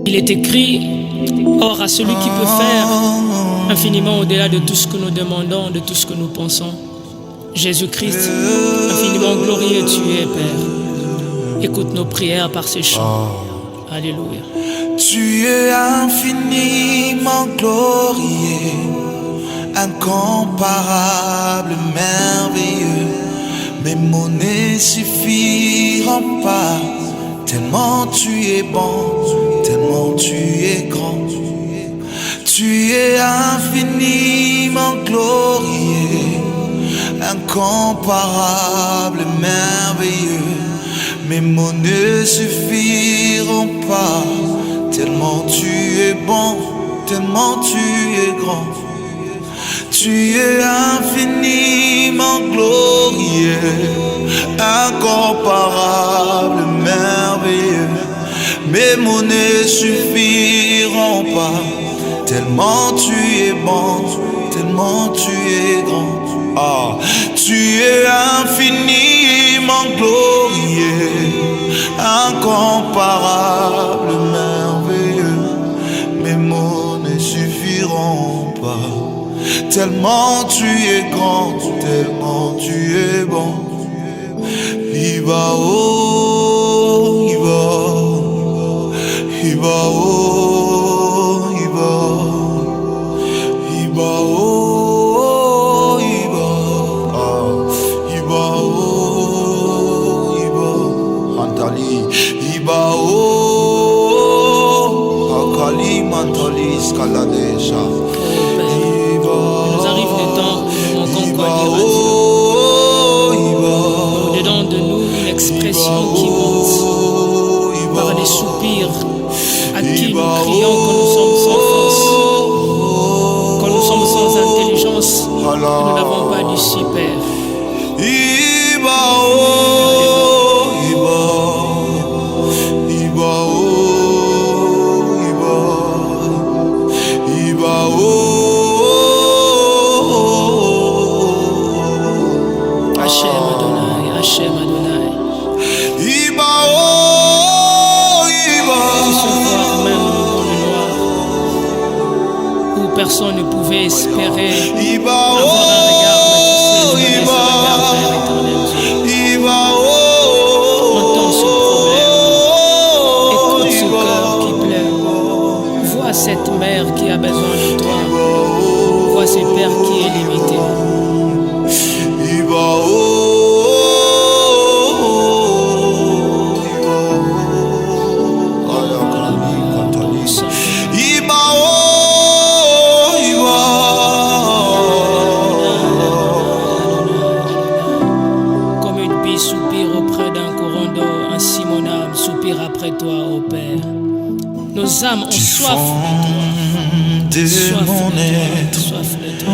Il est écrit, or à celui qui peut faire infiniment au-delà de tout ce que nous demandons, de tout ce que nous pensons, Jésus-Christ, infiniment glorieux tu es, Père. Écoute nos prières par ces chants. Alléluia. Tu es infiniment glorieux, incomparable, merveilleux. Mes mots ne suffiront pas, tellement tu es bon, tellement tu es grand. Tu es infiniment glorieux, incomparable, merveilleux. Mes mots ne suffiront pas, tellement tu es bon, tellement tu es grand. Tu es infiniment glorieux, incomparable, merveilleux. Mes mots ne suffiront pas, tellement tu es bon, tellement tu es grand. Tu es infiniment glorieux, incomparable, merveilleux. Mes mots ne suffiront pas, tellement tu es grand, tellement tu es bon. Iba oh, Iba, Iba oh, Iba, Iba oh, Iba, Iba oh, Iba, Antali, Iba oh, Akali Mantali Skaladesha. Il nous arrive des temps où nous manquons quoi dire à Dieu. Au-dedans de nous, une expression qui monte par des soupirs à qui nous crions quand nous sommes sans force, quand nous sommes sans intelligence, que nous n'avons pas d'ici, Père. Iba oh, Iba, Iba oh, Iba, Iba oh. Hachem Adonai, Hachem Adonai. Iba oh, Iba. Tu sais voir même dans le noir, où personne ne pouvait espérer Iba avoir un regard, mais tu sais, Iba. Père éternel Dieu. Iba Entends ce problème, écoute ce cœur qui pleure. Vois cette mère qui a besoin de toi. Vois ce père qui est limité. Iba oh, Iba oh, Iba. Comme une bille soupire auprès d'un courant d'eau, ainsi mon âme soupire après toi, ô Père. Nos âmes ont soif De mon être, soif de toi.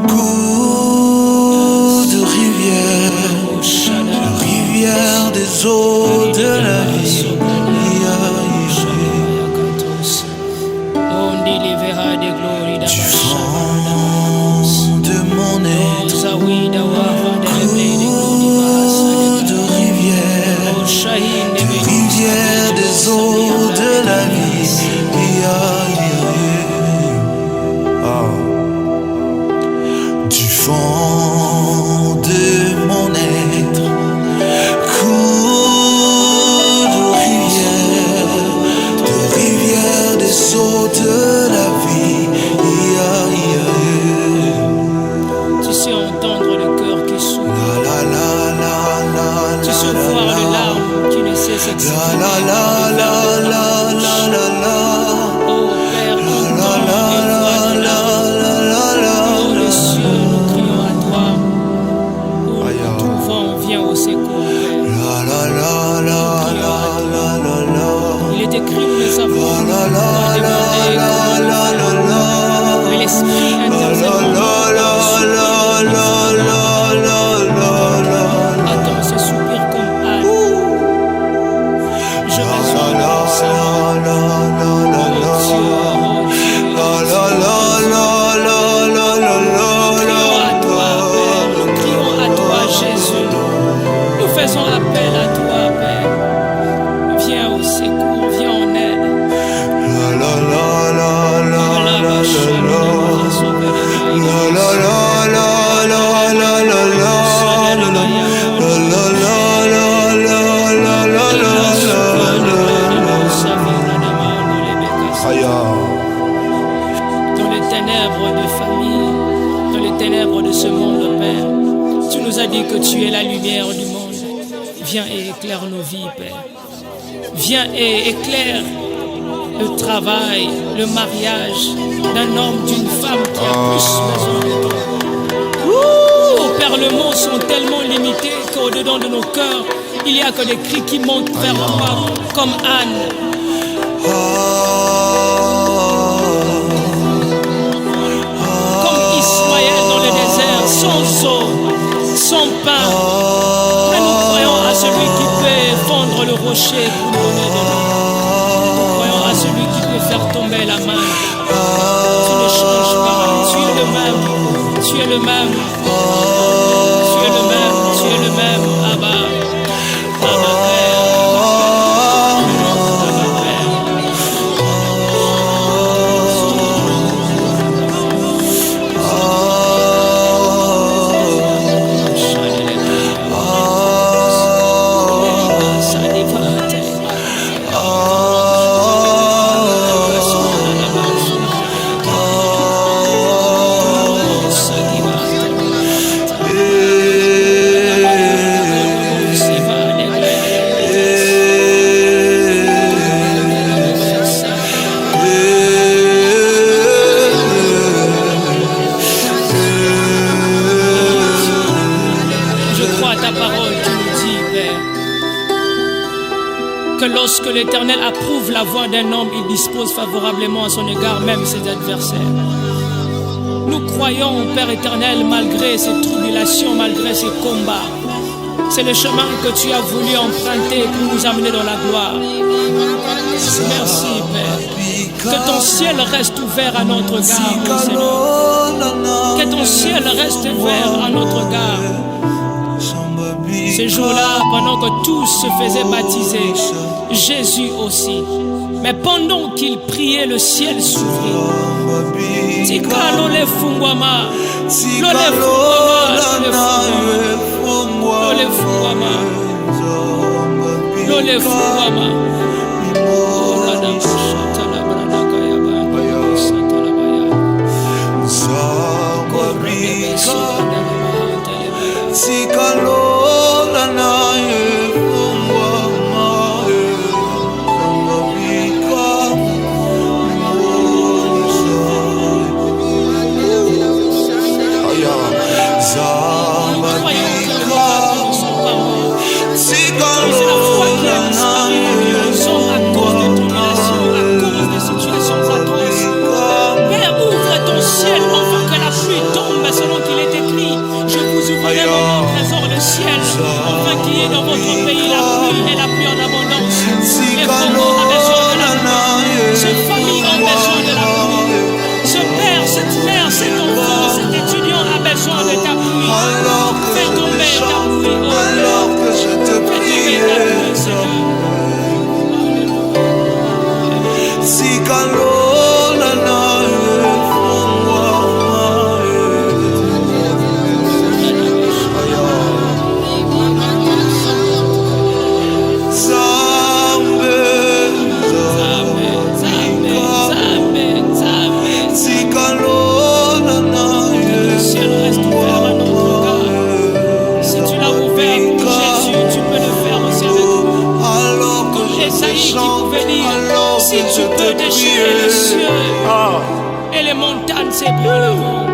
cours de rivière, rivière des eaux de la vie. Du fond de mon être, cours de rivière des eaux de la vie. Du fond de mon être, cours de rivière des eaux de la vie. Tu sais entendre le cœur qui souffre. La la la la Tu sais voir les larmes qui ne cessent d'exprimer. la la la la la la la. Oh Père, entends et vois nos larmes. Oh les cieux, nous crions à toi. Où nous trouvons, viens au secours, Père. Il est écrit, nous le savons, on doit demander mais l'Esprit intercède. Attends ce soupir comme Anne. Je résonne comme ça. viens et éclaire nos vies, Père. Viens et éclaire le travail, le mariage d'un homme, d'une femme qui a plus besoin de toi. Oh Père, les mots sont tellement limités qu'au-dedans de nos cœurs, il n'y a que des cris qui montent vers toi comme Anne. Comme Ismaël dans le désert, sans eau, sans pain. Mais nous croyons à celui qui peut fendre le rocher pour nous donner de l'eau. Nous croyons à celui qui peut faire tomber la main. Tu ne changes pas, tu es le même, tu es le même. Tu es le même, tu es le même, Abba. Abba Père, Abba Père. Lorsque l'Éternel approuve la voie d'un homme, il dispose favorablement à son égard même ses adversaires. Nous croyons, Père éternel, malgré ces tribulations, malgré ces combats, c'est le chemin que tu as voulu emprunter pour nous amener dans la gloire. Merci, Père. Que ton ciel reste ouvert à notre égard, mon Seigneur. Que ton ciel reste ouvert à notre égard. Ces jours-là, pendant que tous se faisaient baptiser, Jésus aussi. Mais pendant qu'il priait, le ciel s'ouvrit. Tika lole fungwama, lole fungwama, lole fungwama. Dans votre pays, la pluie et la pluie en abondance. Les familles ont besoin de la pluie. Ces familles ont besoin de la pluie. Ce père, cette mère, cet enfant, cet étudiant a besoin de ta pluie. Fais tomber ta pluie. Alors que je te prie, si tu peux déchirer les cieux et les montagnes s'ébranleront.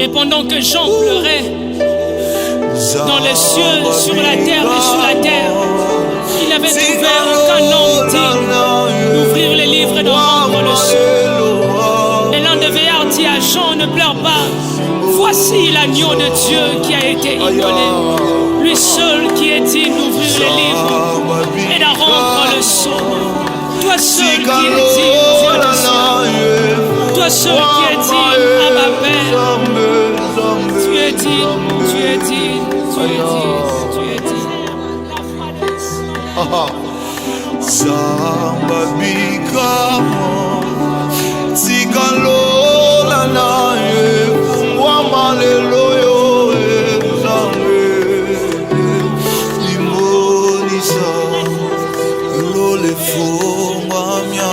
Et pendant que Jean pleurait dans les cieux, sur la terre et sous la terre, il avait trouvé aucun homme digne d'ouvrir les livres et de rendre le son. Et l'un des veillards dit à Jean, ne pleure pas, voici l'agneau de Dieu qui a été immolé, lui seul qui est digne d'ouvrir les livres et de rendre le son. Toi seul qui es digne, Dieu du ciel. Toi seul qui es digne, Abba Père. Tu es digne, tu es digne, tu es digne, tu es digne. Samba bikamo Tikalola na Fungwama lelo yo Zambe Limonisa Lole fungwa mya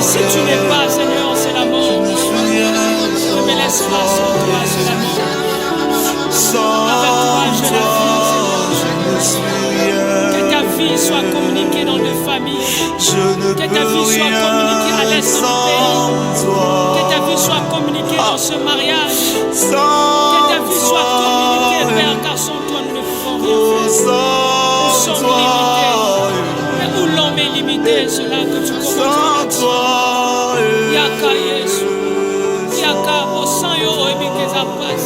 Si tu n'es pas, Seigneur, c'est la mort. Ne me laisse pas sans toi, c'est la mort. Avec toi, je la vis, Seigneur. Que ta vie soit communiquée dans les familles. Que ta vie soit communiquée à l'est du pays. Que ta vie soit communiquée dans ce mariage. Que ta vie soit communiquée, Père, car sans toi, nous ne pouvons rien faire. Nous sommes limités. Mais où l'homme est limité, c'est là que tu commences. Yaka Yesu. Yaka Osanyo Oebike Zapas.